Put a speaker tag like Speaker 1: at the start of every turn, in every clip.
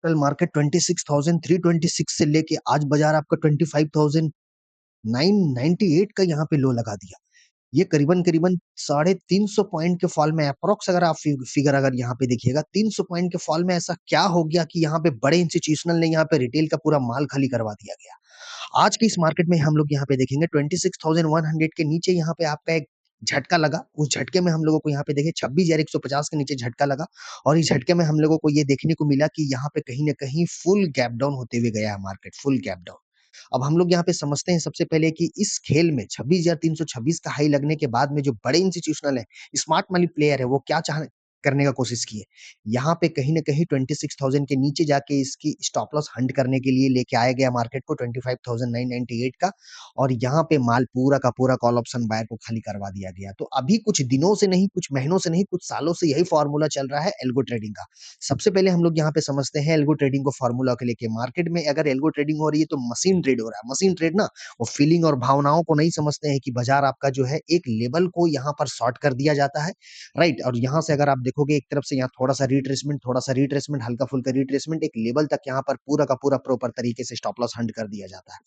Speaker 1: कल मार्केट 26,326 से लेके आज बाजार आपका 25,998 का यहाँ पे लो लगा दिया। ये करीबन-करीबन 350 पॉइंट के फॉल में अप्रॉक्स अगर आप फिगर अगर यहाँ पे देखिएगा 300 पॉइंट के फॉल में ऐसा क्या हो गया कि यहाँ पे बड़े इंस्टीट्यूशनल ने यहाँ पे रिटेल का पूरा माल खाली करवा दिया गया। आज की इस मार्केट में हम लोग यहाँ पे देखेंगे 26,100 के नीचे यहाँ पे आपका एक झटका लगा। उस झटके में हम लोगों को यहाँ पे देखिए 26,150 के नीचे झटका लगा और इस झटके में हम लोगों को ये देखने को मिला कि यहाँ पे कहीं न कहीं फुल गैप डाउन होते हुए गया है मार्केट, फुल गैप डाउन। अब हम लोग यहाँ पे समझते हैं सबसे पहले कि इस खेल में 26,326 का हाई लगने के बाद में जो बड़े इंस्टीट्यूशनल है, स्मार्ट मनी प्लेयर है, वो क्या चाह करने का कोशिश किए। यहाँ पे कहीं न कहीं 26,000 के नीचे जाके इसकी स्टॉप लॉस हंट करने के लिए लेके आया गया मार्केट को 25,998 का और यहाँ पे माल पूरा का पूरा कॉल ऑप्शन बायर को खाली करवा दिया गया। तो अभी कुछ दिनों से नहीं, कुछ महीनों से नहीं, कुछ सालों से यही फ़ॉर्मूला चल रहा है एल्गो ट्रेडिंग का। सबसे पहले हम लोग यहाँ पे समझते हैं एल्गो ट्रेडिंग को फ़ॉर्मूला को लेके। मार्केट में अगर एल्गो ट्रेडिंग हो रही है तो मशीन ट्रेड हो रहा है। मशीन ट्रेड ना वो फीलिंग और भावनाओं को नहीं समझते हैं कि बाज़ार आपका जो है एक लेवल को यहाँ पर शॉर्ट कर दिया जाता है, राइट? और यहाँ से अगर आप देखोगे एक तरफ से यहाँ थोड़ा-सा रिट्रेसमेंट, हल्का-फुल्का रिट्रेसमेंट, एक लेवल तक यहाँ पर पूरा का पूरा प्रॉपर तरीके से स्टॉप लॉस हंट कर दिया जाता है।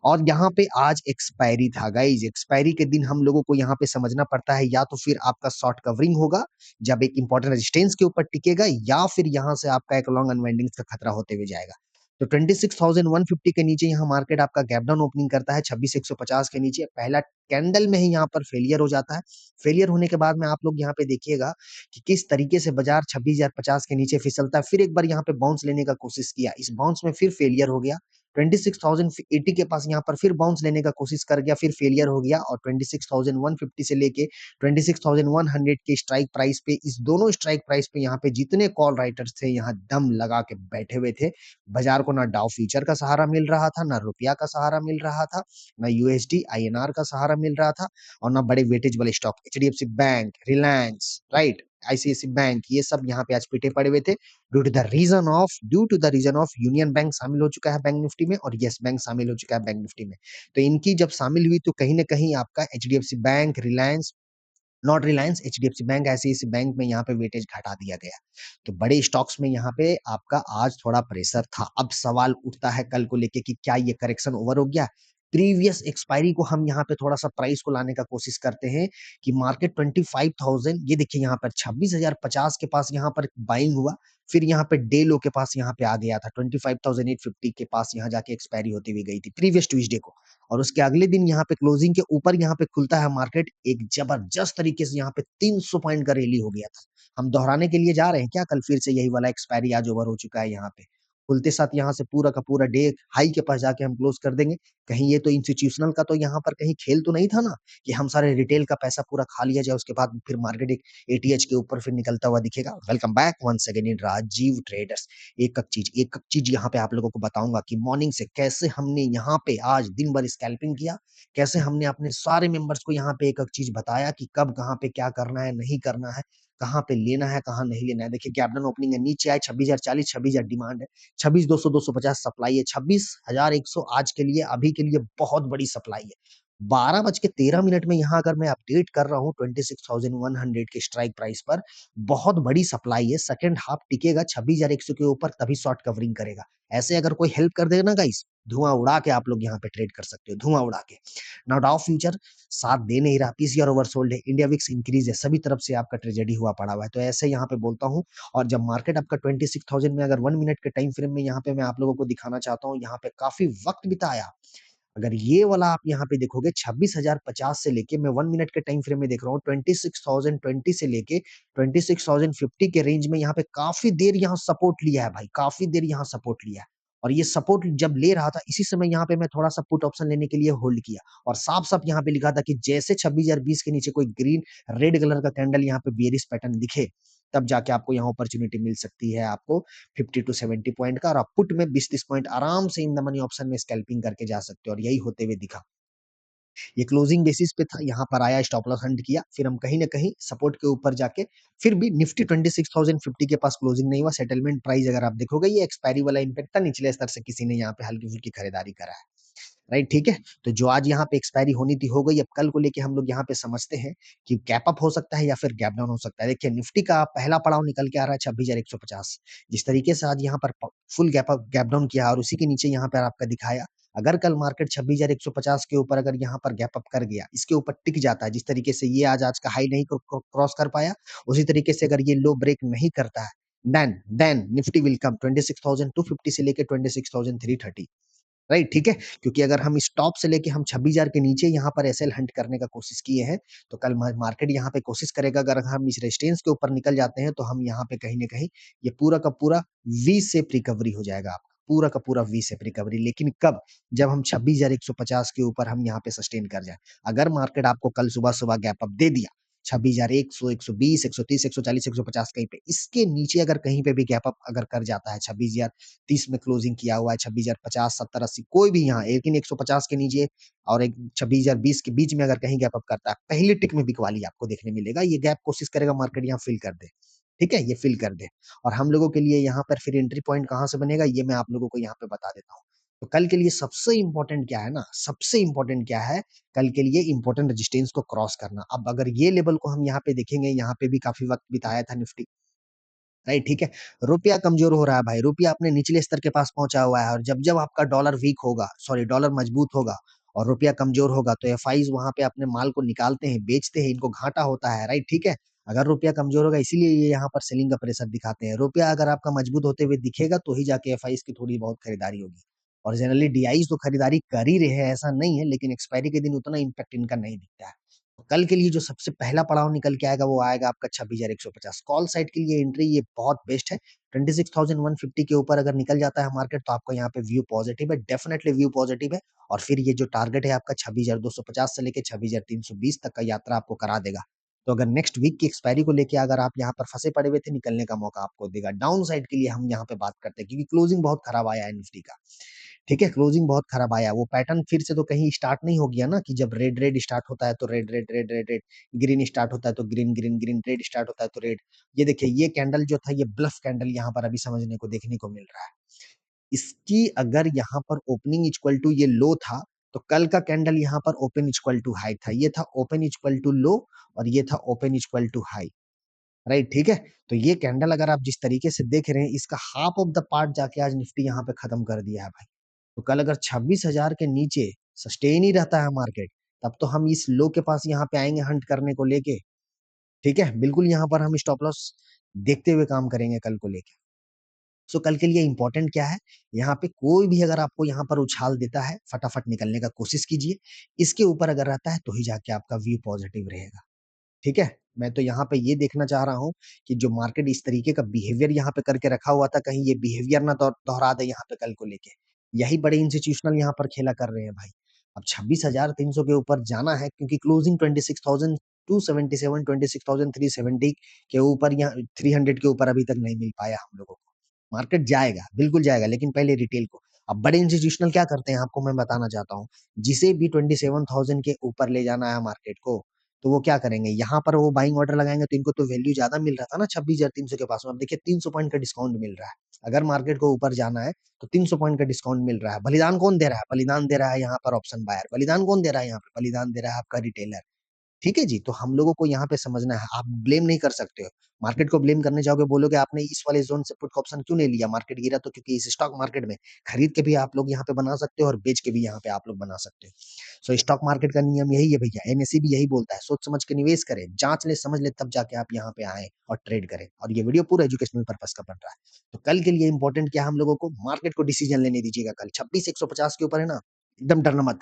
Speaker 1: और यहाँ पे आज एक्सपायरी था गाइज़, एक्सपायरी के दिन हम लोगों को यहाँ पे समझना पड़ता है या तो फिर आपका शॉर्ट कवरिंग होगा, जब एक इम्पोर्टेंट रेजिस्टेंस के ऊपर टिकेगा या फिर यहाँ से आपका एक लॉन्ग अनवाइंडिंग्स का खतरा होते हुए जाएगा। तो 26,150 के नीचे यहाँ मार्केट आपका गैप डाउन ओपनिंग करता है 26,150 के नीचे। पहला कैंडल में ही यहाँ पर फेलियर हो जाता है। फेलियर होने के बाद में आप लोग यहाँ पे देखिएगा कि किस तरीके से बाज़ार 26,050 के नीचे फिसलता है। फिर एक बार यहाँ पे बाउंस लेने का कोशिश किया, इस बाउंस में फिर फेलियर हो गया। 26,080 के पास यहाँ पर फिर बाउंस लेने का कोशिश कर गया, फिर फेलियर हो गया और 26,150 से लेके 26,100 के स्ट्राइक प्राइस पे, इस दोनों स्ट्राइक प्राइस पे यहाँ पे जितने कॉल राइटर्स थे, यहाँ दम लगा के बैठे हुए थे। बाजार को ना डाउ फ्यूचर का सहारा मिल रहा था, ना रुपया का सहारा मिल रहा था, ना यूएसडी, आईएनआर का सहारा मिल रहा था और ना बड़े वेटेज वाले stock HDFC bank, Reliance, right? ICICI bank, ये सब यहाँ पे आज पिटे पड़े हुए थे। Due to the reason of Union bank शामिल हो चुका है बैंक निफ्टी में और येस बैंक शामिल हो चुका है बैंक निफ्टी में। तो इनकी जब शामिल हुई तो कहीं न कहीं आपका HDFC bank, Reliance, not Reliance, HDFC bank, ICICI bank में यहाँ पे वेटेज घटा दिया गया। तो बड़े स्टॉक्स में यहाँ पे आपका आज थोड़ा प्रेशर था। अब सवाल उठता है कल को लेके कि क्या ये करेक्शन ओवर हो गया? प्रीवियस एक्सपायरी को हम यहाँ पे थोड़ा-सा प्राइस को लाने का कोशिश करते हैं कि मार्केट 25,000, ये देखिए यहाँ पर 26,050 के पास यहाँ पर बाइंग हुआ। फिर यहाँ पे डे लो के पास यहाँ पे आ गया था 25,850 के पास यहाँ जाके एक्सपायरी होती हुई गई थी प्रीवियस ट्यूसडे को। और उसके अगले दिन यहाँ पे क्लोजिंग के ऊपर यहाँ पे खुलता है मार्केट, एक जबरदस्त तरीके से यहाँ पे 300 पॉइंट का रैली हो गया था। हम दोहराने के लिए जा रहे हैं क्या? कल फिर से यही वाला एक्सपायरी आज ओवर हो चुका है यहाँ पे। खुलते साथ यहाँ से पूरा का पूरा डे हाई के पास जाके हम क्लोज कर देंगे। कहीं ये तो इंस्टीट्यूशनल का तो यहाँ पर कहीं खेल तो नहीं था ना कि हम सारे रिटेल का पैसा पूरा खा लिया जाए, उसके बाद फिर मार्केट एक एटीएच के ऊपर फिर निकलता हुआ दिखेगा। Welcome back once again in Rajeev traders. एक-एक चीज यहाँ पे आप लोगों को बताऊंगा कि मॉर्निंग से कैसे हमने यहाँ पे आज दिन भर स्कैल्पिंग किया, कैसे हमने अपने सारे मेंबर्स को यहाँ पे एक-एक चीज बताया कि कब कहाँ पे क्या करना है, नहीं करना है, कहाँ पे लेना है, कहाँ नहीं लेना है। देखिए गैप डाउन ओपनिंग है, नीचे आए 26,040, 26,000 डिमांड है, 26,200, 250 सप्लाई है, 26,100 आज के लिए, अभी के लिए बहुत बड़ी सप्लाई है। 12:13 में यहाँ अगर मैं अपडेट कर रहा हूँ 26,100 के स्ट्राइक प्राइस पर, बहुत बड़ी सप्लाई है। सेकंड हाफ टिकेगा 26,100 के ऊपर तभी शॉर्ट कवरिंग करेगा। ऐसे अगर कोई हेल्प कर देगा ना गाइस, धुआं उड़ा के आप लोग यहाँ पे ट्रेड कर सकते हो, धुआं उड़ा के। नाउ डाउ फ्यूचर साथ दे नहीं रहा, पीसीआर ओवरसोल्ड है, इंडिया विक्स इंक्रीज है, सभी तरफ से आपका ट्रेजेडी हुआ पड़ा हुआ है। तो ऐसे यहाँ पे बोलता हूँ और जब मार्केट आपका 26,000 में अगर 1 मिनट के टाइम फ्रेम में यहाँ पे मैं आप लोगों को दिखाना चाहता हूँ, यहाँ पे काफ़ी वक़्त बिताया। अगर ये वाला आप यहाँ पे देखोगे 26,050 से लेके मैं 1 मिनट के टाइम फ्रेम में देख रहा हूँ 26,020 से लेके 26,050 के रेंज में यहाँ पे काफ़ी देर यहाँ सपोर्ट लिया है भाई, काफ़ी देर यहाँ सपोर्ट लिया है। और ये सपोर्ट जब ले रहा था इसी समय यहाँ पे मैं थोड़ा-सा पुट ऑप्शन लेने के लिए होल्ड किया और साफ-साफ यहाँ पे लिखा था कि जैसे 26,020 के नीचे कोई ग्रीन रेड कलर का कैंडल यहाँ पे बेयरिश पैटर्न दिखे, तब जाके आपको यहाँ अपॉर्च्युनिटी मिल सकती है आपको 50 टू 70 पॉइंट का और आप पुट में 20-30 पॉइंट आराम से इन द मनी ऑप्शन में स्कैल्पिंग करके जा सकते हो और यही होते हुए दिखा। ये क्लोजिंग बेसिस पे था, यहाँ पर आया स्टॉप लॉस हंट किया, फिर हम कहीं न कहीं सपोर्ट के ऊपर जाके फिर भी निफ्टी 26,050 के पास क्लोजिंग नहीं हुआ। सेटलमेंट प्राइस अगर आप देखोगे ये एक्सपायरी वाला इम्पैक्ट था, निचले स्तर से किसी ने यहाँ पे हल्की-फुल्की खरीदारी करा है। राइट, ठीक है? तो जो आज यहाँ पे एक्सपायरी होनी थी हो गई, अब कल को लेके हम लोग यहाँ पे समझते हैं कि गैप अप हो सकता है या फिर गैप डाउन हो सकता है। देखिए निफ्टी का पहला पड़ाव निकल के आ रहा है 26,150। जिस तरीके से आज यहाँ पर फुल गैप डाउन किया और उसी के नीचे यहाँ पर आपका दिखाया, अगर कल मार्केट 26,150 के ऊपर अगर यहाँ पर गैप अप कर गया, इसके ऊपर टिक जाता है, जिस तरीके से ये आज का हाई नहीं क्रॉस कर पाया, उसी तरीके से अगर ये लो ब्रेक नहीं करता है, देन निफ्टी विल कम 26,250 से लेके 26,330। राइट, ठीक है? क्योंकि अगर हम स्टॉप से लेके हम 26,000 के नीचे यहाँ पर एसएल हंट करने का कोशिश किए हैं, तो कल मार्केट यहाँ पे कोशिश करेगा, अगर हम इस रेजिस्टेंस के ऊपर निकल जाते हैं, तो हम यहाँ पे कहीं न कहीं ये पूरा का पूरा वी शेप रिकवरी हो जाएगा आपका, पूरा का पूरा वी शेप रिकवरी। लेकिन कब? जब हम 26,150 के ऊपर हम यहाँ पे सस्टेन कर जाएँ। अगर मार्केट आपको कल सुबह-सुबह गैप अप दे दिया, 26,100, 120, 130, 140, 150 कहीं पे, इसके नीचे अगर कहीं पे भी गैप अप अगर कर जाता है, 26,030 में क्लोजिंग किया हुआ है, 26,050, 70, 80 कोई भी यहाँ, लेकिन 150 के नीचे और एक 26,020 के बीच में अगर कहीं गैप अप करता है, पहले टिक में बिकवाली आपको देखने मिलेगा। ये गैप कोशिश करेगा मार्केट यहाँ फिल कर दे, ठीक है? ये फिल कर दे और हम लोगों के लिए यहाँ पर फिर एंट्री पॉइंट कहाँ से बनेगा, ये मैं आप लोगों को यहाँ पे बता देता हूँ। तो कल के लिए सबसे इम्पोर्टेंट क्या है ना, सबसे इम्पोर्टेंट क्या है, कल के लिए इम्पोर्टेंट रेजिस्टेंस को क्रॉस करना। अब अगर ये लेवल को हम यहाँ पे देखेंगे, यहाँ पे भी काफ़ी वक़्त बिताया था निफ्टी, राइट, ठीक है? रुपया कमज़ोर हो रहा है भाई, रुपया अपने निचले स्तर के पास पहुँचा हुआ है और जब-जब आपका डॉलर वीक होगा, सॉरी डॉलर मजबूत होगा और रुपया कमज़ोर होगा, तो एफआईज़ वहाँ पे अपने माल को निकालते हैं, बेचते हैं, इनको घाटा होता है, राइट, ठीक है? अगर रुपया कमज़ोर होगा इसीलिए ये यहाँ पर सेलिंग का प्रेशर दिखाते हैं। रुपया अगर आपका मजबूत होते हुए दिखेगा, तो ही जाके एफआईज़ की थोड़ी बहुत खरीदारी होगी और जनरली डीआईज़ तो खरीदारी कर ही रहे हैं, ऐसा नहीं है, लेकिन एक्सपायरी के दिन उतना इम्पैक्ट इनका नहीं दिखता है। कल के लिए जो सबसे पहला पड़ाव निकल के आएगा वो आएगा आपका 26,150 कॉल साइड के लिए एंट्री ये बहुत बेस्ट है। 26,150 के ऊपर अगर निकल जाता है मार्केट तो आपका यहाँ पे व्यू पॉजिटिव है, डेफिनिटली व्यू पॉजिटिव है और फिर ये जो टारगेट है आपका 26,250 से लेके 26,320 तक का यात्रा आपको करा देगा। तो अगर नेक्स्ट वीक की एक्सपायरी को लेके अगर आप यहाँ पर फँसे पड़े हुए थे, निकलने का मौका आपको देगा। डाउन साइड के लिए हम यहाँ पे बात करते हैं क्योंकि क्लोजिंग बहुत खराब आया है निफ्टी का। ठीक है, क्लोजिंग बहुत खराब आया। वो पैटर्न फिर से तो कहीं स्टार्ट नहीं हो गया ना कि जब रेड, रेड स्टार्ट होता है तो red, red, red, red, red, green start होता है तो green, green, green, red start होता है तो रेड। ये देखिए ये कैंडल जो था ये ब्लफ कैंडल यहाँ पर अभी समझने को देखने को मिल रहा है। इसकी अगर यहाँ पर ओपनिंग इक्वल टू ये लो था, तो कल का कैंडल यहाँ पर ओपन इक्वल टू हाई था। ये था ओपन इक्वल टू लो और ये था open equal to high. Right, ठीक है? तो ये कैंडल अगर आप जिस तरीके से देख रहे हैं इसका हाफ ऑफ द पार्ट जाके आज निफ्टी यहाँ पे खत्म कर दिया है भाई। तो कल अगर 26,000 के नीचे सस्टेन ही रहता है मार्केट, तब तो हम इस लो के पास यहाँ पे आएँगे हंट करने को लेके, ठीक है? बिल्कुल यहाँ पर हम स्टॉप लॉस देखते हुए काम करेंगे कल को लेके। सो कल के लिए इम्पोर्टेंट क्या है, यहाँ पे कोई भी अगर आपको यहाँ पर उछाल देता है, फटाफट निकलने का कोशिश कीजिए। इसके ऊपर अगर रहता है, तो ही जाके आपका व्यू पॉजिटिव रहेगा। ठीक है? मैं तो यहाँ पे ये देखना चाह रहा हूँ कि जो मार्केट इस तरीके का बिहेवियर यहाँ पे करके रखा हुआ था, कहीं ये बिहेवियर ना दोहरा दे यहाँ पे कल को लेके। यही बड़े इंस्टीट्यूशनल यहाँ पर खेला कर रहे हैं भाई। अब 26,300 के ऊपर जाना है क्योंकि क्लोजिंग 26,277, 26,370 के ऊपर या 300 के ऊपर अभी तक नहीं मिल पाया हम लोगों को। मार्केट जाएगा, बिल्कुल जाएगा, लेकिन पहले रिटेल को। अब बड़े इंस्टीट्यूशनल क्या करते हैं आपको मैं बताना चाहता हूँ। जिसे भी 27,000 के ऊपर ले जाना है मार्केट को, तो वो क्या करेंगे, यहाँ पर वो बाइंग ऑर्डर लगाएँगे तो इनको तो वैल्यू ज़्यादा मिल रहा था ना 26,300 के पास में। अब देखिए 300 पॉइंट का डिस्काउंट मिल रहा है। अगर मार्केट को ऊपर जाना है तो 300 पॉइंट का डिस्काउंट मिल रहा है। बलिदान कौन दे रहा है? बलिदान दे रहा है यहाँ पर ऑप्शन बायर। बलिदान कौन दे रहा है यहाँ पे? बलिदान दे रहा है आपका रिटेलर। ठीक है जी, तो हम लोगों को यहाँ पे समझना है, आप ब्लेम नहीं कर सकते हो। मार्केट को ब्लेम करने जाओगे, बोलोगे आपने इस वाले ज़ोन से पुट का ऑप्शन क्यों नहीं लिया? मार्केट गिरा तो क्योंकि इस स्टॉक मार्केट में खरीद के भी आप लोग यहाँ पे बना सकते हो और बेच के भी यहाँ पे आप लोग बना सकते हो। सो स्टॉक मार्केट का नियम यही है भैया, एनएसई भी यही बोलता है, सोच समझ के निवेश करें, जाँच लें, समझ लें तब जाके आप यहाँ पे आएँ और ट्रेड करें और ये वीडियो पूरा एजुकेशनल पर्पज़ का बन रहा है। तो कल के लिए इम्पोर्टेंट क्या है हम लोगों को, मार्केट को डिसीजन लेने दीजिएगा कल 26,150 के ऊपर है ना, एकदम डरना मत।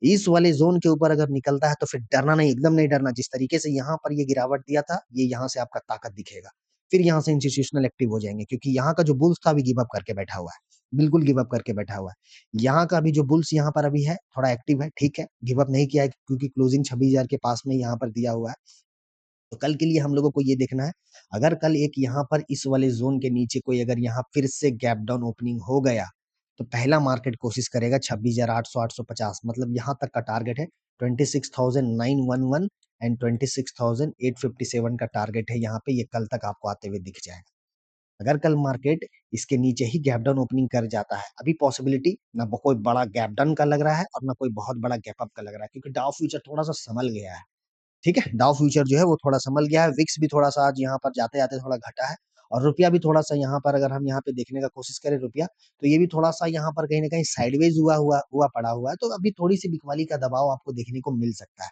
Speaker 1: इस वाले ज़ोन के ऊपर अगर निकलता है तो फिर डरना नहीं, एकदम नहीं डरना। जिस तरीके से यहाँ पर ये गिरावट दिया था, ये यहाँ से आपका ताकत दिखेगा। फिर यहाँ से इंस्टीट्यूशनल एक्टिव हो जाएँगे क्योंकि यहाँ का जो बुल्स था अभी गिव अप करके बैठा हुआ है। बिल्कुल गिव अप करके बैठा हुआ है। यहाँ का भी जो बुल्स यहाँ पर अभी है, थोड़ा एक्टिव है, ठीक है। गिव अप नहीं किया है क्योंकि क्लोजिंग 26,000 के पास में यहाँ पर दिया हुआ है। तो कल के लिए हम लोगों को ये देखना है, अगर कल एक यहाँ पर इस वाले ज़ोन के नीचे कोई अगर यहाँ फिर से गैप डाउन ओपनिंग हो गया, तो पहला मार्केट कोशिश करेगा 26,800 850 मतलब यहाँ तक का टारगेट है 26,911 एंड 26,857 का टारगेट है यहाँ पे, ये कल तक आपको आते हुए दिख जाएगा। अगर कल मार्केट इसके नीचे ही गैप डाउन ओपनिंग कर जाता है, अभी पॉसिबिलिटी ना कोई बड़ा गैप डाउन का लग रहा है और ना कोई बहुत बड़ा गैप अप का लग रहा है, क्योंकि डाउ फ्यूचर थोड़ा-सा संभल गया है। ठीक है? डाउ फ्यूचर जो है वो थोड़ा संभल गया है, विक्स भी थोड़ा-सा आज यहाँ पर जाते-जाते थोड़ा घटा है और रुपया भी थोड़ा-सा यहाँ पर अगर हम यहाँ पे देखने का कोशिश करें रुपया, तो ये भी थोड़ा-सा यहाँ पर कहीं न कहीं साइडवेज़ हुआ पड़ा हुआ है, तो अभी थोड़ी-सी बिकवाली का दबाव आपको देखने को मिल सकता है।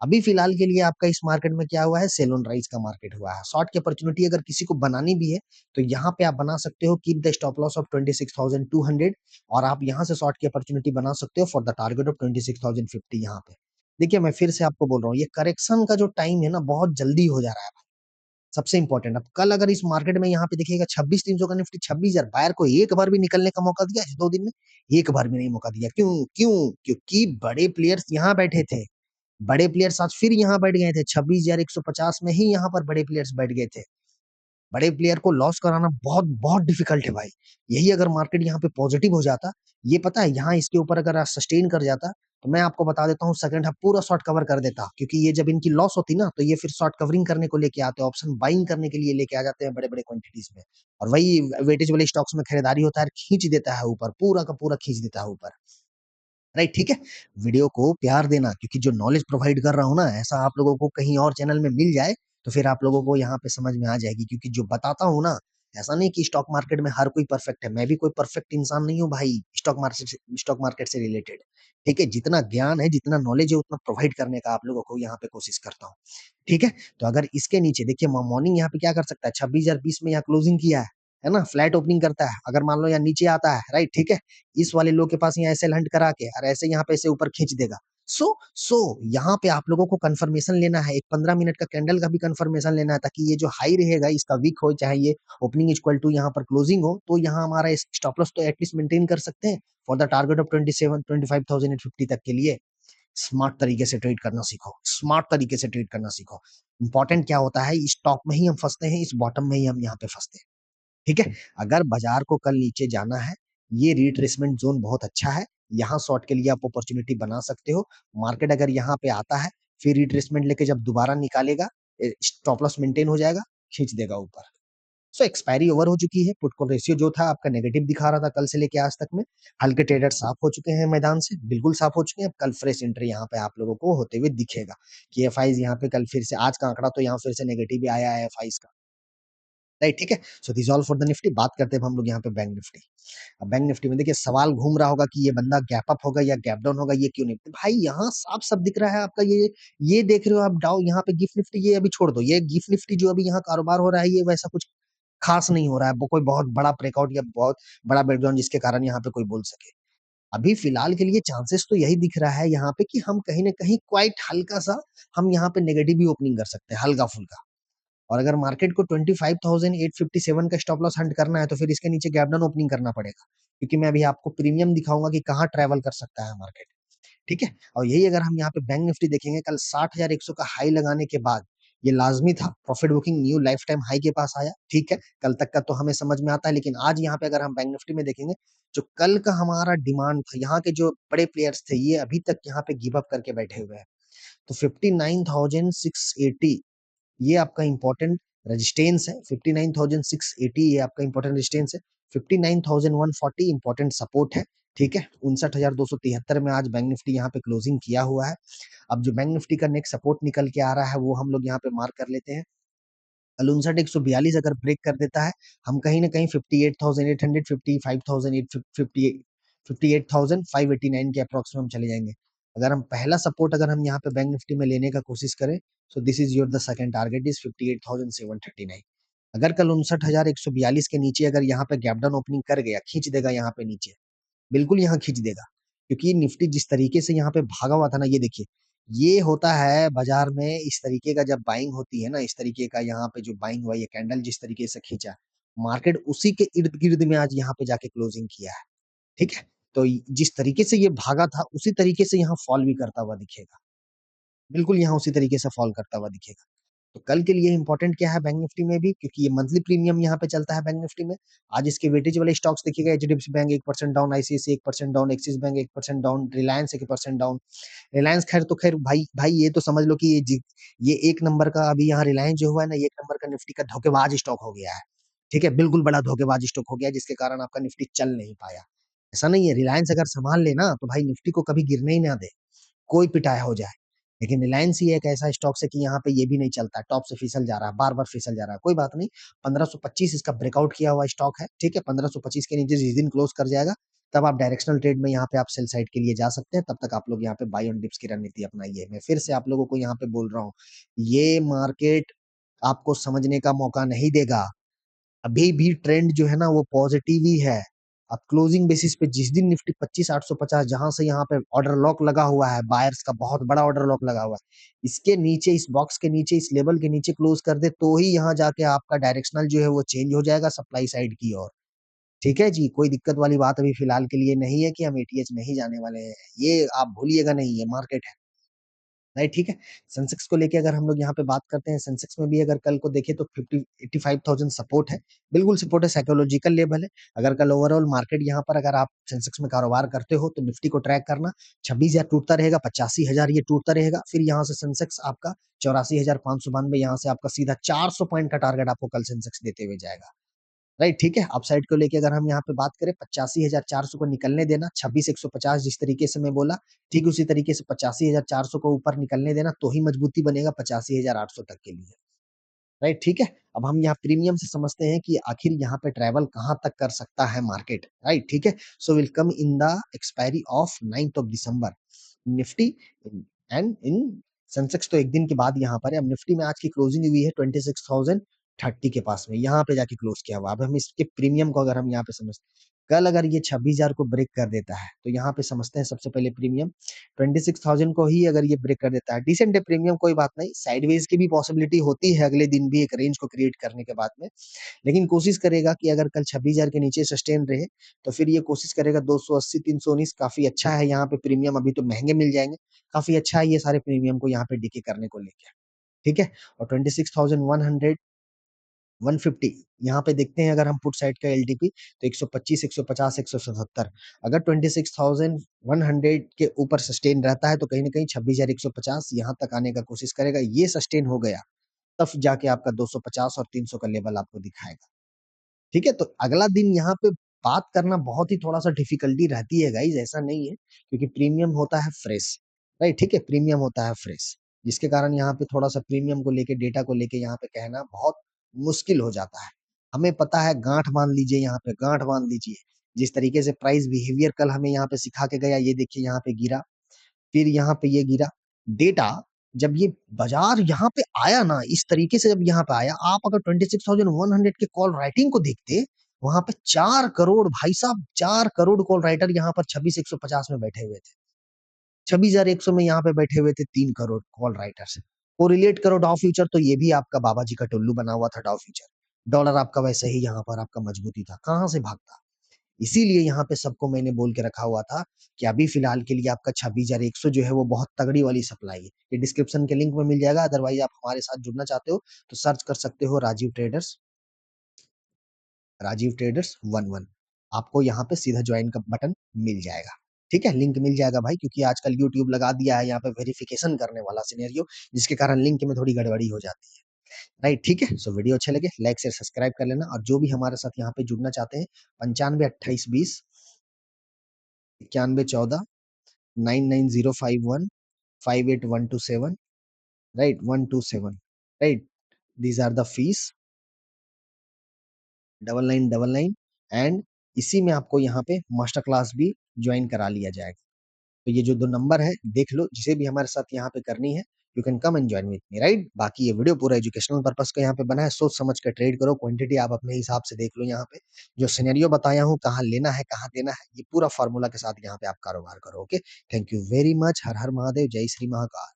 Speaker 1: अभी फिलहाल के लिए आपका इस मार्केट में क्या हुआ है, सेल ऑन राइज का मार्केट हुआ है। शॉर्ट की अपॉर्चुनिटी अगर किसी को बनानी भी है, तो यहाँ पे आप बना सकते हो, keep the stop loss of 26,200 और आप यहाँ से शॉर्ट की अपॉर्चुनिटी बना सकते हो फॉर द टारगेट ऑफ 26,050 यहाँ पे। देखिए, मैं फिर से आपको बोल रहा हूँ, ये करेक्शन का जो टाइम है ना, बहुत जल्दी हो जा रहा है भाई। सबसे इंपॉर्टेंट, अब कल अगर इस मार्केट में यहाँ पे देखिएगा 26,300 का निफ्टी 26,000, बायर को एक बार भी निकलने का मौका दिया इस 2 दिन में? एक बार भी नहीं मौका दिया। क्यों? क्यों? क्योंकि बड़े प्लेयर्स यहाँ बैठे थे। बड़े प्लेयर्स आज फिर यहाँ बैठ गए थे, 26,150 में ही यहाँ पर बड़े प्लेयर्स बैठ गए थे। बड़े प्लेयर को लॉस कराना बहुत बहुत डिफिकल्ट है भाई। यही अगर मार्केट यहाँ पे पॉजिटिव हो जाता, ये पता है यहाँ इसके ऊपर अगर सस्टेन कर जाता, तो मैं आपको बता देता हूँ सेकंड हाफ पूरा शॉर्ट कवर कर देता, क्योंकि ये जब इनकी लॉस होती ना, तो ये फिर शॉर्ट कवरिंग करने को लेके आते हैं, ऑप्शन बाइंग करने के लिए लेके आ जाते हैं बड़े बड़े क्वांटिटीज में। और वही वेटेज वाले स्टॉक्स में खरीदारी होता है, खींच देता है ऊपर, पूरा का पूरा खींच देता है ऊपर। राइट, ठीक है? वीडियो को प्यार देना, क्योंकि जो नॉलेज प्रोवाइड कर रहा हूँ ना, ऐसा आप लोगों को कहीं और चैनल में मिल जाए, तो फिर आप लोगों को यहाँ पे समझ में आ जाएगी, क्योंकि जो बताता हूँ ना, ऐसा नहीं कि स्टॉक मार्केट में हर कोई परफेक्ट है। मैं भी कोई परफेक्ट इंसान नहीं हूँ भाई, स्टॉक मार्केट से रिलेटेड। ठीक है? जितना ज्ञान है, जितना नॉलेज है, उतना प्रोवाइड करने का आप लोगों को यहाँ पे कोशिश करता हूँ। ठीक है? तो अगर इसके नीचे देखिए मॉर्निंग यहाँ पे क्या कर सकता है, 26,020 में यहाँ क्लोजिंग किया है ना? फ्लैट ओपनिंग करता है, अगर मान लो यहाँ नीचे आता है, राइट, ठीक है? इस वाले लो के पास यहाँ ऐसे लंट करा के और ऐसे यहाँ पे ऐसे ऊपर खींच देगा। सो यहाँ पे आप लोगों को कंफर्मेशन लेना है, एक 15 मिनट का कैंडल का भी कंफर्मेशन लेना है, ताकि ये जो हाई रहेगा इसका वीक हो, चाहे ये ओपनिंग इक्वल टू यहाँ पर क्लोजिंग हो, तो यहाँ हमारा स्टॉप लॉस तो एटलीस्ट मेंटेन कर सकते हैं फॉर द टारगेट ऑफ 25,850 तक के लिए। स्मार्ट तरीके से ट्रेड करना सीखो, स्मार्ट तरीके से ट्रेड करना सीखो। इंपॉर्टेंट क्या होता है, इस टॉप में ही हम फंसते हैं, इस बॉटम में ही हम यहाँ पे फंसते हैं। ठीक है? अगर बाजार को कल नीचे जाना है, ये रिट्रेसमेंट ज़ोन बहुत अच्छा है, यहाँ शॉर्ट के लिए आप अपॉर्च्युनिटी बना सकते हो। मार्केट अगर यहाँ पे आता है, फिर रिट्रेसमेंट लेके जब दोबारा निकालेगा, स्टॉप लॉस मेंटेन हो जाएगा, खींच देगा ऊपर। सो एक्सपायरी ओवर हो चुकी है, पुट कॉल रेशियो जो था आपका नेगेटिव दिखा रहा था कल से लेके आज तक में, हल्के ट्रेडर साफ हो चुके हैं मैदान से, बिल्कुल साफ हो चुके हैं। अब कल फ्रेश एंट्री यहाँ पे आप लोगों को होते हुए दिखेगा कि एफआईज़ यहाँ पे कल फिर से, आज का आंकड़ा तो यहाँ फिर से नेगेटिव ही आया है एफआईज़ का। राइट, ठीक है? So this all for the Nifty. बात करते हैं अब हम लोग यहाँ पे बैंक निफ्टी। अब बैंक निफ्टी में देखिए सवाल घूम रहा होगा कि ये बंदा गैप अप होगा या गैप डाउन होगा, ये क्यों नहीं? तो भाई यहाँ साफ सब दिख रहा है आपका, ये देख रहे हो आप डाउ, यहाँ पे गिफ्ट निफ्टी, ये अभी छोड़ दो, ये गिफ्ट निफ्टी जो अभी यहाँ कारोबार हो रहा है, ये वैसा कुछ खास नहीं हो रहा है, कोई बहुत बड़ा ब्रेकआउट या बहुत बड़ा ब्रेकडाउन जिसके कारण यहाँ पे कोई बोल सके। अभी फिलहाल के लिए चांसेस तो यही दिख रहा है यहाँ पे कि हम कहीं न कहीं क्वाइट हल्का सा हम यहाँ पे नेगेटिव भी ओपनिंग कर सकते हैं, हल्का-फुल्का। और अगर मार्केट को 25,857 का स्टॉप लॉस हंट करना है, तो फिर इसके नीचे गैप डाउन ओपनिंग करना पड़ेगा। क्योंकि मैं अभी आपको प्रीमियम दिखाऊँगा कि कहाँ ट्रैवल कर सकता है मार्केट, ठीक है? और यही अगर हम यहाँ पे बैंक निफ्टी देखेंगे, कल 60,100 का हाई लगाने के बाद, ये लाज़मी था, profit booking new life time high के पास आया, ठीक है? कल तक का तो हमें समझ में आता है, लेकिन आज यहाँ पे अगर हम बैंक निफ्टी में देखेंगे, जो कल का हमारा डिमांड था, यहाँ के जो बड़े प्लेयर्स थे, ये अभी तक यहाँ पे गिव अप करके बैठे हुए हैं। तो 59,680 ये आपका इम्पोर्टेंट रेजिस्टेंस है, 59,680 ये आपका इम्पोर्टेंट रेजिस्टेंस है, 59,140 इम्पोर्टेंट सपोर्ट है, ठीक है? 59,273 में आज बैंक निफ्टी यहाँ पे क्लोजिंग किया हुआ है। अब जो बैंक निफ्टी का नेक्स्ट सपोर्ट निकल के आ रहा है, वो हम लोग यहाँ पे मार्क कर लेते हैं। कल 59,142 अगर ब्रेक कर देता है, हम कहीं न कहीं 58,800, 55,850, 58 58,589 के अप्रॉक्स में हम चले जाएँगे। अगर हम पहला सपोर्ट अगर हम यहाँ पे बैंक निफ्टी में लेने का कोशिश करें, so this is your the second target is 58,739। अगर कल 59,142 के नीचे अगर यहाँ पे गैप डाउन ओपनिंग कर गया, खींच देगा यहाँ पे नीचे, बिल्कुल यहाँ खींच देगा। क्योंकि निफ्टी जिस तरीके से यहाँ पे भागा हुआ था ना, ये देखिए, ये होता है बाजार में इस तरीके का जब बाइंग होती है ना, इस तरीके का यहाँ पे जो बाइंग हुआ, ये कैंडल जिस तरीके से खींचा, मार्केट उसी के इर्द-गिर्द में आज यहाँ पे जाके क्लोजिंग किया है, ठीक है? तो जिस तरीके से ये भागा था, उसी तरीके से यहाँ फॉल भी करता हुआ दिखेगा। बिल्कुल यहाँ उसी तरीके से फॉल करता हुआ दिखेगा। तो कल के लिए इम्पोर्टेंट क्या है बैंक निफ्टी में भी, क्योंकि ये मंथली प्रीमियम यहाँ पे चलता है बैंक निफ्टी में। आज इसके वेटेज वाले स्टॉक्स देखिएगा, HDFC bank 1% down, ICICI 1% down, axis bank 1% down, Reliance 1% down. Reliance खैर तो खैर भाई भाई ये तो समझ लो कि ये एक नंबर का अभी यहाँ रिलायंस जो हुआ है ना, ये एक नंबर का निफ्टी का धोखेबाज स्टॉक हो गया है। ठीक है? बिल्कुल बड़ा धोखेबाज स्टॉक हो गया जिसके कारण आपका निफ्टी चल नहीं पाया। ऐसा नहीं है, रिलायंस अगर सँभाल ले ना तो भाई निफ्टी को कभी गिरने ही ना दे, कोई पिटाया हो जाए। लेकिन रिलायंस ही एक ऐसा स्टॉक्स है कि यहाँ पे ये भी नहीं चलता है, टॉप से फिसल जा रहा है, बार-बार फिसल जा रहा है, कोई बात नहीं। 1525 इसका ब्रेकआउट किया हुआ स्टॉक है, ठीक है? 1525 के नीचे जिस दिन क्लोज़ कर जाएगा, तब आप डायरेक्शनल ट्रेड में यहाँ पे आप सेल साइड के लिए जा सकते हैं, तब तक आप लोग यहाँ पे बाय ऑन डिप्स की रणनीति अपनाइए। मैं फिर से आप लोगों को यहाँ पे बोल रहा हूँ, ये मार्केट आपको समझने का मौका नहीं देगा। अभी भी ट्रेंड जो है ना वो पॉजिटिव ही है। अब क्लोजिंग बेसिस पे जिस दिन निफ्टी 25,850 जहां से यहाँ पे ऑर्डर लॉक लगा हुआ है, बायर्स का बहुत बड़ा ऑर्डर लॉक लगा हुआ है, इसके नीचे, इस बॉक्स के नीचे, इस लेवल के नीचे क्लोज कर दे तो ही यहाँ जाके आपका डायरेक्शनल जो है वो चेंज हो जाएगा सप्लाई साइड की ओर। ठीक है जी, कोई दिक्कत वाली बात अभी फिलहाल के लिए नहीं है कि हम एटीएच नहीं जाने वाले हैं, ये आप भूलिएगा नहीं, ये मार्केट है। राइट, ठीक है। सेंसेक्स को लेके अगर हम लोग यहाँ पे बात करते हैं, सेंसेक्स में भी अगर कल को देखें तो 85,000 सपोर्ट है, बिल्कुल सपोर्ट है, साइकोलॉजिकल लेवल है। अगर कल ओवरऑल मार्केट यहाँ पर अगर आप सेंसेक्स में कारोबार करते हो तो निफ्टी को ट्रैक करना, 26,000 टूटता रहेगा, 85,000 ये टूटता रहेगा, फिर यहाँ से सेंसेक्स आपका 84,592 यहाँ से आपका सीधा 400 पॉइंट का टारगेट आपको कल सेंसेक्स देते हुए जाएगा। राइट, ठीक है। अपसाइड को लेके अगर हम यहाँ पे बात करें 85,400 को निकलने देना, 26,150 जिस तरीके से मैं बोला, ठीक उसी तरीके से 85,400 को ऊपर निकलने देना तो ही मजबूती बनेगा 85,800 तक के लिए। राइट, ठीक है। अब हम यहाँ प्रीमियम से समझते हैं कि आखिर यहाँ पे ट्रैवल कहाँ तक कर सकता है मार्केट। राइट, ठीक है। So will come in the expiry of 9th of December Nifty and in Sensex तो एक दिन के बाद यहाँ पर है। अब निफ्टी में आज की क्लोजिंग हुई है 26,030 के पास में, यहाँ पे जाके क्लोज किया हुआ। अब हम इसके प्रीमियम को अगर हम यहाँ पे समझते, कल अगर ये 26,000 को ब्रेक कर देता है तो यहाँ पे समझते हैं सबसे पहले प्रीमियम 26,000 को ही अगर ये ब्रेक कर देता है, डिसेंट है प्रीमियम, कोई बात नहीं। साइडवेज की भी पॉसिबिलिटी होती है अगले दिन भी एक रेंज को क्रिएट करने के बाद में, लेकिन कोशिश करेगा कि अगर कल 26,000 के नीचे सस्टेन रहे तो फिर ये कोशिश करेगा 280 319 काफी अच्छा है यहाँ पे प्रीमियम, अभी तो महंगे मिल जाएंगे, काफी अच्छा है ये सारे प्रीमियम को यहाँ पे डीके करने को लेके। ठीक है। और 26,100 150 यहाँ पे देखते हैं अगर हम पुट साइड का एलटीपी तो 125 150 177, अगर 26,100 के ऊपर सस्टेन रहता है तो कहीं ना कहीं 26,150 यहाँ तक आने का कोशिश करेगा। ये सस्टेन हो गया तब जाके आपका 250 और 300 का लेवल आपको दिखाएगा। ठीक है, तो अगला दिन यहाँ पे बात करना बहुत ही थोड़ा सा डिफिकल्टी रहती है गाइज, ऐसा नहीं है, क्योंकि प्रीमियम होता है फ्रेश। राइट, ठीक है, प्रीमियम होता है फ्रेश, जिसके कारण यहाँ पे थोड़ा सा प्रीमियम को लेके, डेटा को लेके यहाँ पे कहना बहुत मुश्किल हो जाता है। हमें पता है, गांठ बांध लीजिए, यहाँ पे गांठ बांध लीजिए। जिस तरीके से प्राइस बिहेवियर कल हमें यहाँ पे सिखा के गया, ये देखिए यहाँ पे गिरा, फिर यहाँ पे ये गिरा। डेटा जब ये बाजार यहाँ पे आया ना, इस तरीके से जब यहाँ पे आया, आप अगर 26,100 के कॉल राइटिंग को देखते, वहां पे 4 करोड़ भाई साहब, 4 करोड़ कॉल राइटर यहाँ पर 26,150 में बैठे हुए थे। 26,100 में यहाँ पे बैठे हुए थे 3 करोड़ कॉल राइटर्स। कोरिलेट करो डाउ फ्यूचर तो ये भी आपका बाबा जी का टुल्लू बना हुआ था डाउ फ्यूचर। डॉलर आपका वैसे ही यहाँ पर आपका मजबूती था, कहाँ से भागता। इसीलिए यहाँ पे सबको मैंने बोल के रखा हुआ था कि अभी फिलहाल के लिए आपका 26,100 जो है वो बहुत तगड़ी वाली सप्लाई है। ये डिस्क्रिप्शन के लिंक में मिल जाएगा, अदरवाइज आप हमारे साथ जुड़ना चाहते हो तो सर्च कर सकते हो राजीव ट्रेडर्स 11। आपको यहाँ पे सीधा ज्वाइन का बटन मिल जाएगा। ठीक है, लिंक मिल जाएगा भाई, क्योंकि आजकल यूट्यूब लगा दिया है यहाँ पे वेरिफिकेशन करने वाला सिनेरियो, जिसके कारण लिंक में थोड़ी गड़बड़ी हो जाती है। राइट, ठीक है। सो वीडियो अच्छे लगे लाइक शेयर सब्सक्राइब कर लेना, और जो भी हमारे साथ यहाँ पे जुड़ना चाहते हैं 95 28 20 91,051 58 127, right 127, right, these are the fees 9999, and इसी में आपको यहाँ पे मास्टर क्लास भी ज्वाइन करा लिया जाएगा। तो ये जो 2 नंबर है देख लो, जिसे भी हमारे साथ यहाँ पे करनी है, you can come and join with me, right. बाकी ये वीडियो पूरा एजुकेशनल पर्पस का यहाँ पे बना है, सोच समझ कर ट्रेड करो, क्वांटिटी आप अपने हिसाब से देख लो। यहाँ पे जो सिनेरियो बताया हूँ, कहाँ लेना है कहाँ देना है, ये पूरा फार्मूला के साथ यहाँ पे आप कारोबार करो। Okay, thank you very much. Har Har Mahadev, जय श्री महाकाल।